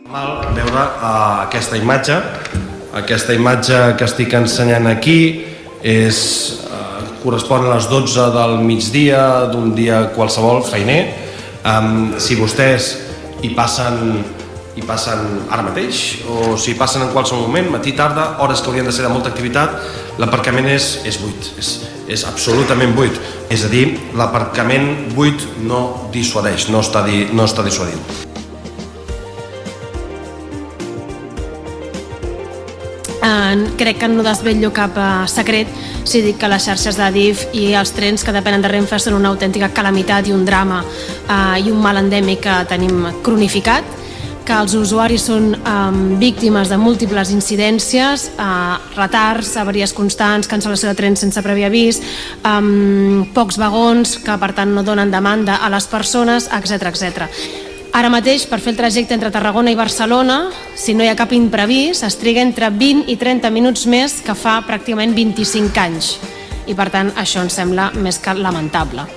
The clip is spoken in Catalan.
Mal veure aquesta imatge. Aquesta imatge que estic ensenyant aquí correspon a les 12 del migdia d'un dia qualsevol feiner. Si vostès hi passen ara mateix o si passen en qualsevol moment, matí, tarda, hores que haurien de ser de molta activitat, l'aparcament és buit, és absolutament buit. És a dir, l'aparcament buit no dissuadeix, no està dissuadint. Crec que no desvetllo cap secret si dic que les xarxes d'Adif i els trens que depenen de Renfe són una autèntica calamitat i un drama i un mal endèmic que tenim cronificat, que els usuaris són víctimes de múltiples incidències, retards, avaries constants, cancel·lació de trens sense previ avís, pocs vagons que per tant no donen demanda a les persones, etc. Ara mateix, per fer el trajecte entre Tarragona i Barcelona, si no hi ha cap imprevist, es triga entre 20 i 30 minuts més que fa pràcticament 25 anys. I per tant, això ens sembla més que lamentable.